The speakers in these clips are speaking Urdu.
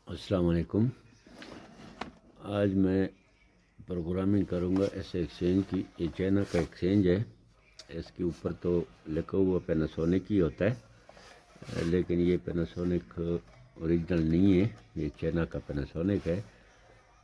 السلام علیکم۔ آج میں پروگرامنگ کروں گا ایسے ایکسچینج کی۔ یہ چائنا کا ایکسچینج ہے، اس کے اوپر تو لکھا ہوا پیناسونک ہی ہوتا ہے، لیکن یہ پیناسونک اوریجنل نہیں ہے، یہ چائنا کا پیناسونک ہے،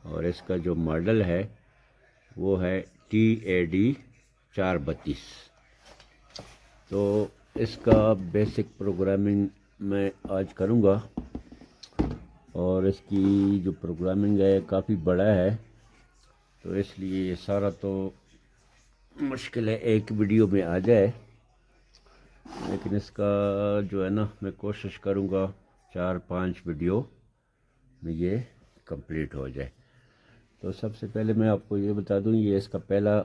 اور اس کا جو ماڈل ہے وہ ہے TAD432۔ تو اس کا بیسک پروگرامنگ میں آج کروں گا، اور اس کی جو پروگرامنگ ہے کافی بڑا ہے، تو اس لیے یہ سارا تو مشکل ہے ایک ویڈیو میں آ جائے، لیکن اس کا جو ہے نا میں کوشش کروں گا 4-5 ویڈیو میں یہ کمپلیٹ ہو جائے۔ تو سب سے پہلے میں آپ کو یہ بتا دوں، یہ اس کا پہلا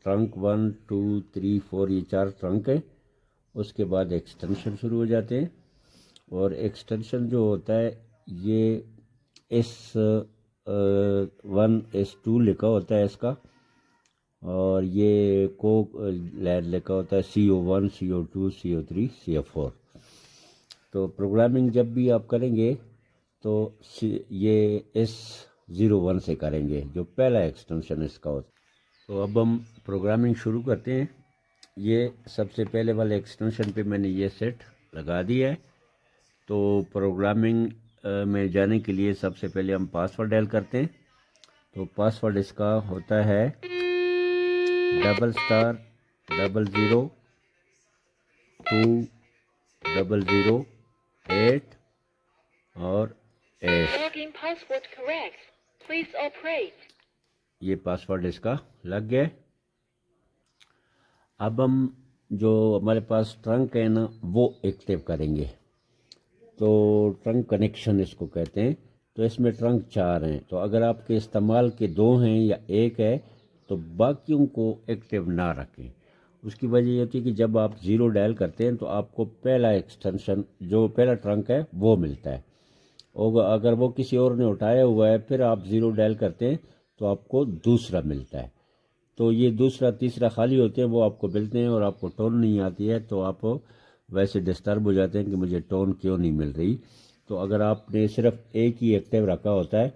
ٹرنک 1 2 3 4 یہ 4 ٹرنک ہے، اس کے بعد ایکسٹینشن شروع ہو جاتے ہیں، اور ایکسٹینشن جو ہوتا ہے یہ S1 S2 لکھا ہوتا ہے اس کا، اور یہ کوک لائن لکھا ہوتا ہے CO1 CO2 CO3 CO4۔ تو پروگرامنگ جب بھی آپ کریں گے تو یہ S01 سے کریں گے، جو پہلا ایکسٹینشن اس کا ہوتا ہے۔ تو اب ہم پروگرامنگ شروع کرتے ہیں۔ یہ سب سے پہلے والے ایکسٹینشن پہ میں نے یہ سیٹ لگا دیا ہے۔ تو پروگرامنگ میں جانے کے لیے سب سے پہلے ہم پاسورڈ ڈائل کرتے ہیں۔ تو پاسورڈ اس کا ہوتا ہے $*002008 اور یہ پاسورڈ اس کا لگ گیا۔ اب ہم جو ہمارے پاس ٹرنک ہے نا وہ ایکٹیو کریں گے، تو ٹرنک کنیکشن اس کو کہتے ہیں۔ تو اس میں ٹرنک 4 ہیں، تو اگر آپ کے استعمال کے 2 ہیں یا 1 ہے تو باقیوں کو ایکٹیو نہ رکھیں۔ اس کی وجہ یہ ہوتی ہے کہ جب آپ 0 ڈائل کرتے ہیں تو آپ کو پہلا ایکسٹینشن جو پہلا ٹرنک ہے وہ ملتا ہے، اور اگر وہ کسی اور نے اٹھایا ہوا ہے پھر آپ 0 ڈائل کرتے ہیں تو آپ کو دوسرا ملتا ہے۔ تو یہ دوسرا تیسرا خالی ہوتے ہیں، وہ آپ کو ملتے ہیں، اور آپ کو ٹون نہیں آتی ہے تو آپ ویسے ڈسٹرب ہو جاتے ہیں کہ مجھے ٹون کیوں نہیں مل رہی۔ تو اگر آپ نے صرف ایک ہی ایکٹیو رکھا ہوتا ہے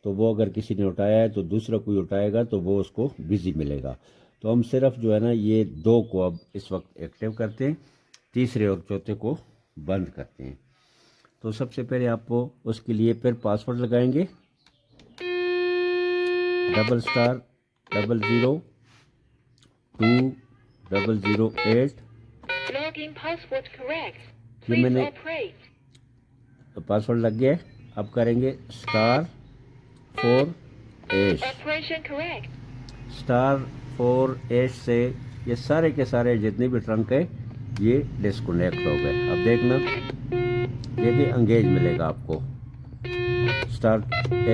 تو وہ اگر کسی نے اٹھایا ہے تو دوسرا کوئی اٹھائے گا تو وہ اس کو بزی ملے گا۔ تو ہم صرف جو ہے نا یہ 2 کو اب اس وقت ایکٹیو کرتے ہیں، تیسرے اور چوتھے کو بند کرتے ہیں۔ تو سب سے پہلے آپ کو اس کے لیے پھر پاسورڈ لگائیں گے $*002008۔ یہ میں نے پاسورڈ لگ گیا ہے۔ اب کریں گے *4##، سے یہ سارے کے سارے جتنے بھی ٹرنک ہیں یہ ڈسکنیکٹ ہو گئے۔ اب دیکھنا یہ بھی انگیج ملے گا آپ کو،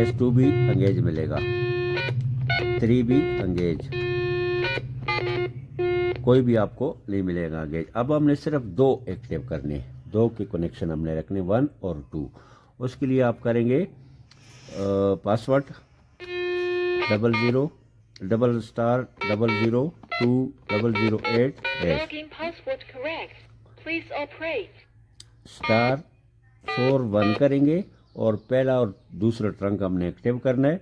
S2 بھی انگیج ملے گا، 3 بھی انگیج، کوئی بھی آپ کو نہیں ملے گا انگیج۔ اب ہم نے صرف 2 ایکٹیو کرنے، 2 کے کنیکشن ہم نے رکھنے 1 اور 2۔ اس کے لیے آپ کریں گے پاسورڈ $*002008*4 کریں گے، اور پہلا اور دوسرا ٹرنک ہم نے ایکٹیو کرنا ہے،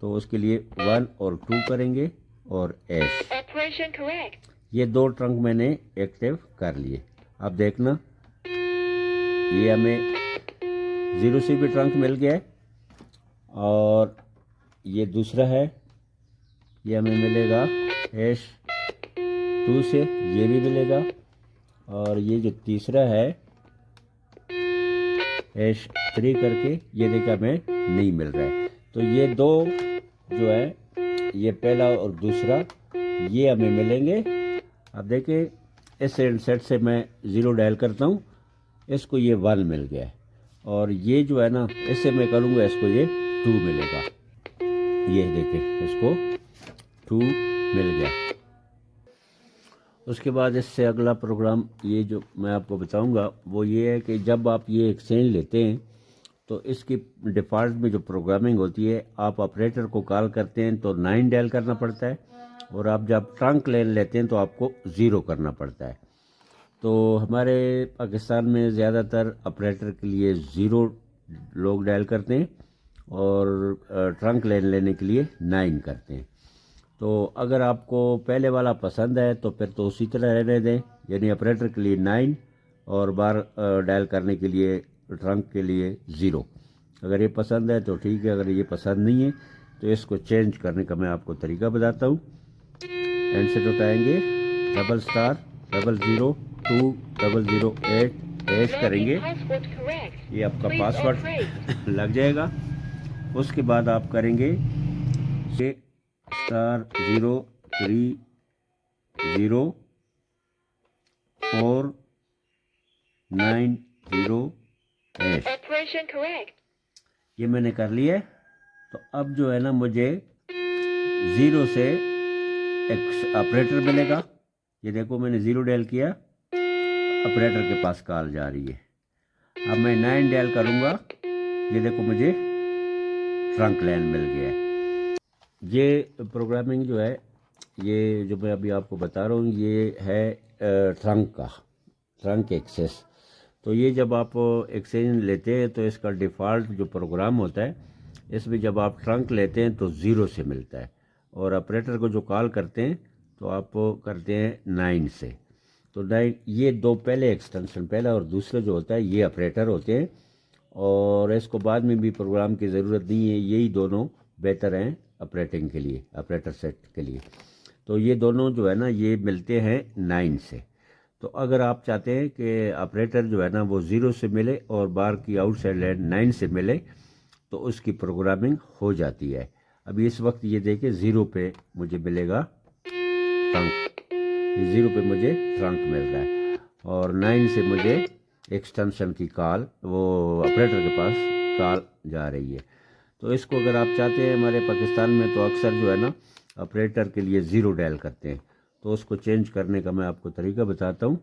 تو اس کے لیے 1 اور 2 کریں گے، اور یہ 2 ٹرنک میں نے ایکٹیو کر لیے۔ اب دیکھنا یہ ہمیں 0 سے بھی ٹرنک مل گیا ہے، اور یہ دوسرا ہے یہ ہمیں ملے گا #2 سے، یہ بھی ملے گا، اور یہ جو تیسرا ہے #3 کر کے یہ دیکھا ہمیں نہیں مل رہا ہے۔ تو یہ 2 جو ہے یہ پہلا اور دوسرا یہ ہمیں ملیں گے۔ اب دیکھیں اس سیٹ سے میں 0 ڈائل کرتا ہوں، اس کو یہ 1 مل گیا ہے، اور یہ جو ہے نا اس سے میں کروں گا اس کو یہ 2 ملے گا، یہ دیکھیں اس کو 2 مل گیا۔ اس کے بعد اس سے اگلا پروگرام یہ جو میں آپ کو بتاؤں گا وہ یہ ہے کہ جب آپ یہ ایکسچینج لیتے ہیں تو اس کی ڈیفالٹ میں جو پروگرامنگ ہوتی ہے، آپ آپریٹر کو کال کرتے ہیں تو 9 ڈائل کرنا پڑتا ہے، اور آپ جب ٹرنک لین لیتے ہیں تو آپ کو 0 کرنا پڑتا ہے۔ تو ہمارے پاکستان میں زیادہ تر آپریٹر کے لیے 0 لوگ ڈائل کرتے ہیں اور ٹرنک لین لینے کے لیے 9 کرتے ہیں. تو اگر آپ کو پہلے والا پسند ہے تو پھر تو اسی طرح رہنے دیں، یعنی آپریٹر کے لیے 9 اور بار ڈائل کرنے کے لیے ٹرنک کے لیے 0. اگر یہ پسند ہے تو ٹھیک ہے، اگر یہ پسند نہیں ہے تو اس کو چینج کرنے کا میں آپ کو طریقہ بتاتا ہوں. اینڈ سیٹ اٹھائیں گے، $*0020008 کریں گے، یہ آپ کا پاسورڈ لگ جائے گا. اس کے بعد آپ کریں گے *0300490#. یہ میں نے کر لیا ہے. تو اب جو ہے نا مجھے 0 سے ایک آپریٹر ملے گا. یہ دیکھو میں نے 0 ڈیل کیا، آپریٹر کے پاس کال جا رہی ہے. اب میں 9 ڈیل کروں گا، یہ دیکھو مجھے ٹرنک لین مل گیا ہے. یہ پروگرامنگ جو ہے، یہ جو میں ابھی آپ کو بتا رہا ہوں، یہ ہے ٹرنک ایکسیس. تو یہ جب آپ ایکسچینج لیتے ہیں تو اس کا ڈیفالٹ جو پروگرام ہوتا ہے، اس میں جب آپ ٹرنک لیتے ہیں تو 0 سے ملتا ہے، اور آپریٹر کو جو کال کرتے ہیں تو آپ کرتے ہیں 9 سے. تو 9 یہ دو پہلے ایکسٹینشن، پہلا اور دوسرا جو ہوتا ہے یہ آپریٹر ہوتے ہیں، اور اس کو بعد میں بھی پروگرام کی ضرورت نہیں ہے. یہی دونوں بہتر ہیں آپریٹنگ کے لیے، آپریٹر سیٹ کے لیے. تو یہ دونوں جو ہے نا یہ ملتے ہیں 9 سے. تو اگر آپ چاہتے ہیں کہ آپریٹر جو ہے نا وہ 0 سے ملے اور بار کی آؤٹ سائڈ لائن 9 سے ملے تو اس کی پروگرامنگ ہو جاتی ہے. ابھی اس وقت یہ دیکھیں 0 پہ مجھے ملے گا ٹرنک، 0 پہ مجھے ٹرنک مل رہا ہے، اور 9 سے مجھے ایکسٹینشن کی کال، وہ آپریٹر کے پاس کال جا رہی ہے. تو اس کو اگر آپ چاہتے ہیں، ہمارے پاکستان میں تو اکثر جو ہے نا آپریٹر کے لیے 0 ڈائل کرتے ہیں. تو اس کو چینج کرنے کا میں آپ کو طریقہ بتاتا ہوں.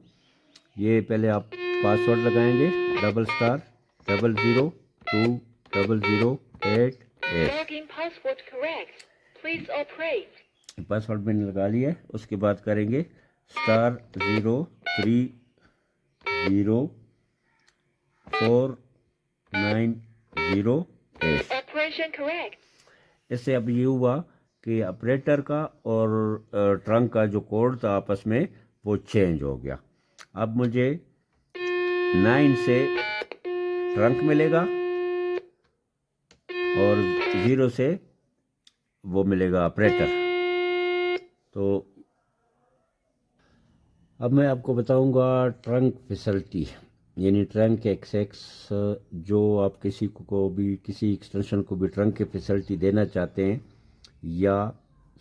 یہ پہلے آپ پاسورڈ لگائیں گے $*0020008#. پاسورڈ میں نے لگا لیا ہے. اس کے بعد کریں گے ***30490#. اس سے اب یہ ہوا کہ آپریٹر کا اور ٹرنک کا جو کوڈ تھا آپس میں وہ چینج ہو گیا. اب مجھے 9 سے ٹرنک ملے گا اور 0 سے وہ ملے گا آپریٹر. تو اب میں آپ کو بتاؤں گا ٹرنک فیسلٹی، یعنی ٹرنک ایکسیس. جو آپ کسی کو بھی، کسی ایکسٹینشن کو بھی ٹرنک کی فیسلٹی دینا چاہتے ہیں یا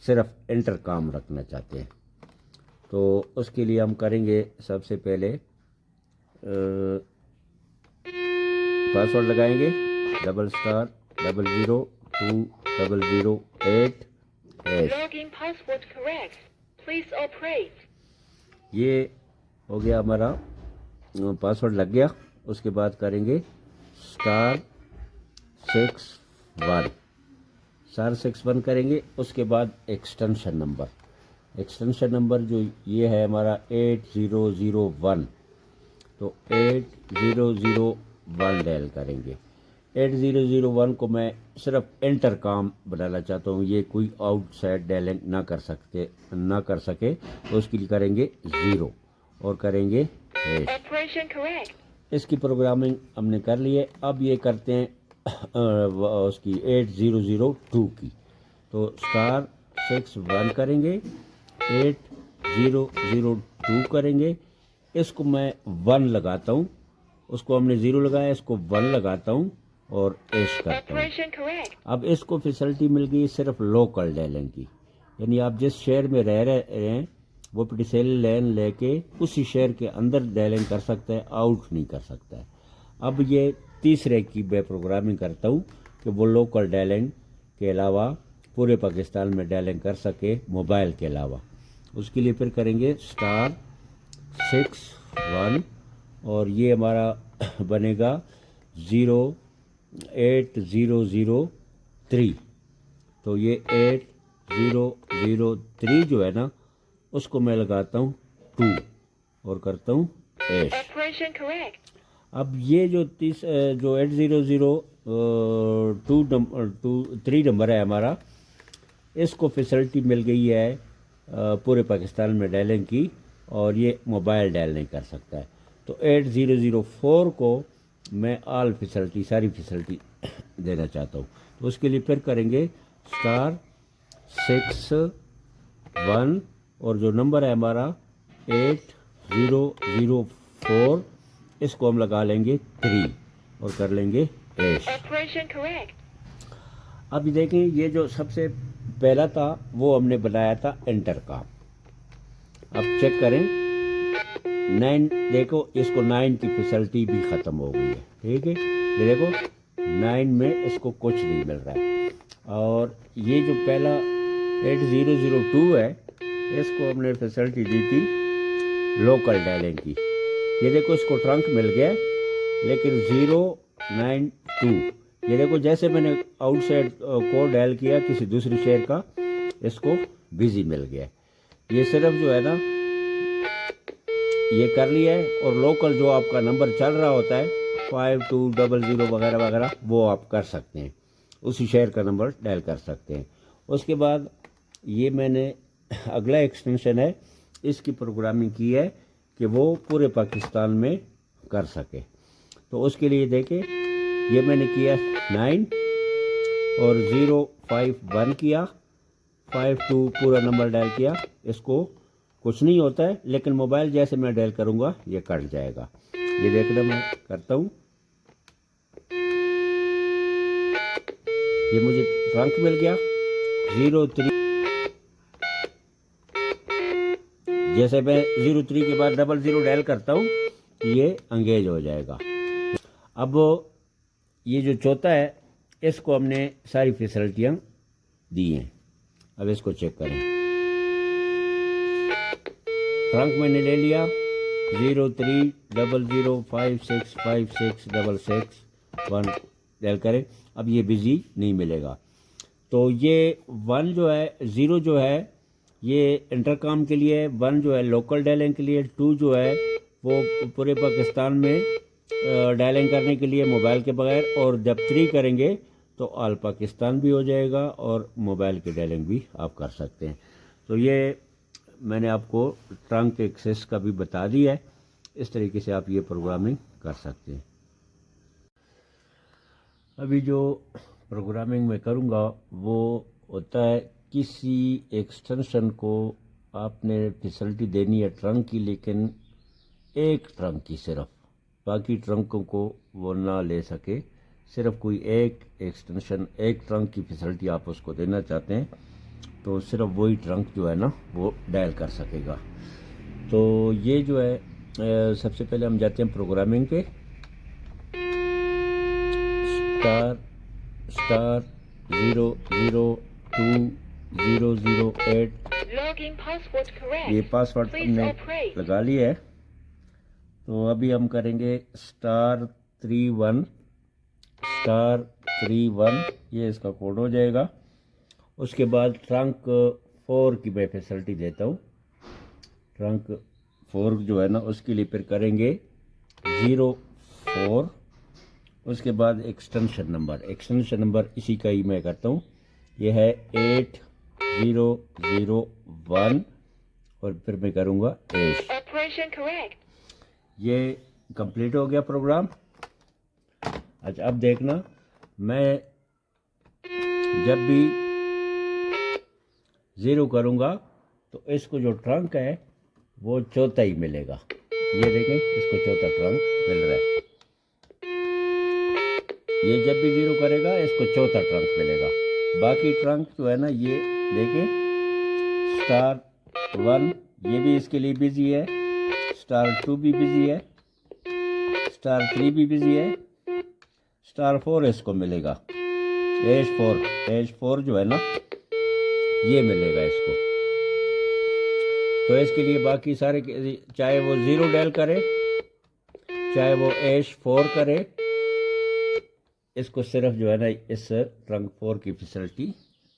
صرف انٹر کام رکھنا چاہتے ہیں، تو اس کے لیے ہم کریں گے سب سے پہلے پاسورڈ لگائیں گے $*0020008#. یہ ہو گیا ہمارا پاسورڈ لگ گیا. اس کے بعد کریں گے *61 کریں گے. اس کے بعد ایکسٹینشن نمبر جو یہ ہے ہمارا 8001، تو 8001 ڈائل کریں گے. 8001 کو میں صرف انٹر کام بنانا چاہتا ہوں، یہ کوئی آؤٹ سائڈ ڈائلنگ نہ کر سکے، تو اس کے لیے کریں گے 0 اور کریں گے #. اس کی پروگرامنگ ہم نے کر لی ہے. اب یہ کرتے ہیں اس کی 8002 کی. تو *61 کریں گے، 8002 کریں گے. اس کو میں 1 لگاتا ہوں، اس کو ہم نے 0 لگایا، اس کو 1 لگاتا ہوں اور ایش کرتا ہوں. اب اس کو فیسلٹی مل گئی صرف لوکل ڈائلنگ کی، یعنی آپ جس شہر میں رہ رہے ہیں وہ پٹیسیل لین لے کے اسی شہر کے اندر ڈائلنگ کر سکتا ہے، آؤٹ نہیں کر سکتا ہے. اب یہ تیسرے کی میں پروگرامنگ کرتا ہوں کہ وہ لوکل ڈائلنگ کے علاوہ پورے پاکستان میں ڈائلنگ کر سکے موبائل کے علاوہ. اس کے لیے پھر کریں گے *61 اور یہ ہمارا بنے گا 08003. تو یہ 8003 جو ہے نا اس کو میں لگاتا ہوں 2 اور کرتا ہوں ایش. اب یہ جو 8002 نمبر ہے ہمارا، اس کو فیسلٹی مل گئی ہے پورے پاکستان میں ڈائلنگ کی، اور یہ موبائل ڈائل نہیں کر سکتا ہے. تو 8004 کو میں آل فیسلٹی، ساری فیسلٹی دینا چاہتا ہوں. تو اس کے لیے پھر کریں گے *6 1، اور جو نمبر ہے ہمارا 8004، اس کو ہم لگا لیں گے 3 اور کر لیں گے ایش. اب دیکھیں یہ جو سب سے پہلا تھا وہ ہم نے بنایا تھا انٹر کا. اب چیک کریں 9، دیکھو اس کو 9 کی فیسلٹی بھی ختم ہو گئی ہے. ٹھیک ہے، یہ دیکھو 9 میں اس کو کچھ نہیں مل رہا ہے. اور یہ جو پہلا 8002 ہے، اس کو ہم نے فیسلٹی دی تھی لوکل ڈائلنگ کی. یہ دیکھو اس کو ٹرنک مل گیا، لیکن 092، یہ دیکھو جیسے میں نے آؤٹ سائڈ کوڈ ڈائل کیا کسی دوسری شہر کا، اس کو بزی مل گیا. یہ صرف جو ہے نا یہ کر لیا ہے، اور لوکل جو آپ کا نمبر چل رہا ہوتا ہے 5200 وغیرہ وغیرہ، وہ آپ کر سکتے ہیں، اسی شہر کا نمبر ڈائل کر سکتے ہیں. اس کے بعد یہ میں نے اگلا ایکسٹینشن ہے، اس کی پروگرامنگ کی ہے کہ وہ پورے پاکستان میں کر سکے. تو اس کے لیے دیکھیں یہ میں نے کیا 9 اور 051 کیا، 52 پورا نمبر ڈائل کیا. اس کو کچھ نہیں ہوتا ہے، لیکن موبائل جیسے میں ڈائل کروں گا یہ کٹ جائے گا. یہ دیکھنا میں کرتا ہوں، یہ مجھے ٹرنک مل گیا 03. جیسے میں 03 کے بعد 00 ڈائل کرتا ہوں یہ انگیج ہو جائے گا. اب یہ جو چوتھا ہے، اس کو ہم نے ساری فیسلٹیاں دی ہیں. اب اس کو چیک کریں، ٹرنک میں نے لے لیا 030056566661 ڈائل کریں. اب یہ بزی نہیں ملے گا. تو یہ 1 جو ہے، 0 جو ہے یہ انٹرکام کے لیے، 1 جو ہے لوکل ڈائلنگ کے لیے، 2 جو ہے وہ پورے پاکستان میں ڈائلنگ کرنے کے لیے موبائل کے بغیر، اور جب 3 کریں گے تو آل پاکستان بھی ہو جائے گا اور موبائل کی ڈائلنگ بھی آپ کر سکتے ہیں. تو یہ میں نے آپ کو ٹرنک ایکسیس کا بھی بتا دیا ہے، اس طریقے سے آپ یہ پروگرامنگ کر سکتے ہیں. ابھی جو پروگرامنگ میں کروں گا وہ ہوتا ہے کسی ایکسٹینشن کو آپ نے فیسلٹی دینی ہے ٹرنک کی، لیکن ایک ٹرنک کی صرف، باقی ٹرنکوں کو وہ نہ لے سکے. صرف کوئی ایک ایکسٹینشن، ایک ٹرنک کی فیسلٹی آپ اس کو دینا چاہتے ہیں، تو صرف وہی ٹرنک جو ہے نا وہ ڈائل کر سکے گا. تو یہ جو ہے سب سے پہلے ہم جاتے ہیں پروگرامنگ پہ. *0020008، یہ پاسورڈ ہم نے لگا لیا ہے. تو ابھی ہم کریں گے *31 یہ اس کا کوڈ ہو جائے گا. اس کے بعد ٹرنک 4 کی میں فیسلٹی دیتا ہوں. ٹرنک 4 جو ہے نا اس کے لیے پھر کریں گے 04. اس کے بعد ایکسٹینشن نمبر اسی کا ہی میں کرتا ہوں، یہ ہے 8001، اور پھر میں کروں گا ایش. یہ کمپلیٹ ہو گیا پروگرام. اچھا اب دیکھنا، میں جب بھی 0 کروں گا تو اس کو جو ٹرنک ہے وہ چوتھا ہی ملے گا. یہ دیکھیں اس کو چوتھا ٹرنک مل رہا ہے. یہ جب بھی 0 کرے گا اس کو چوتھا ٹرنک ملے گا. باقی ٹرنک جو ہے نا یہ دیکھیں *1 یہ بھی اس کے لیے بزی ہے، *2 بھی بزی ہے، *3 بھی بزی ہے، *4 اس کو ملے گا. ایش 4 جو ہے نا یہ ملے گا اس کو. تو اس کے لیے باقی سارے چاہے وہ 0 ڈائل کرے، چاہے وہ ایش 4 کرے، اس کو صرف جو ہے نا اس ٹرنک 4 کی فیسلٹی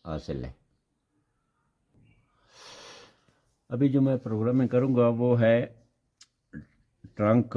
حاصل ہے. ابھی جو میں پروگرامنگ کروں گا وہ ہے trunk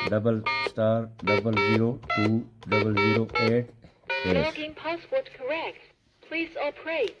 $*0020088#. Login password correct. Please operate.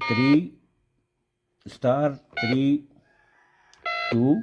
3*32,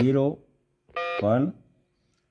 01,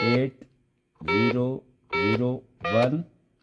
8001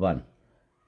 1।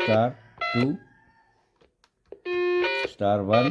*2 *1,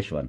#1।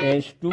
#2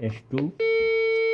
#2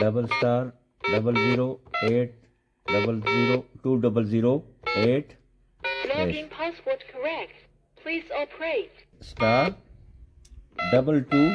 $*008002008#. Login password correct. Please operate. *22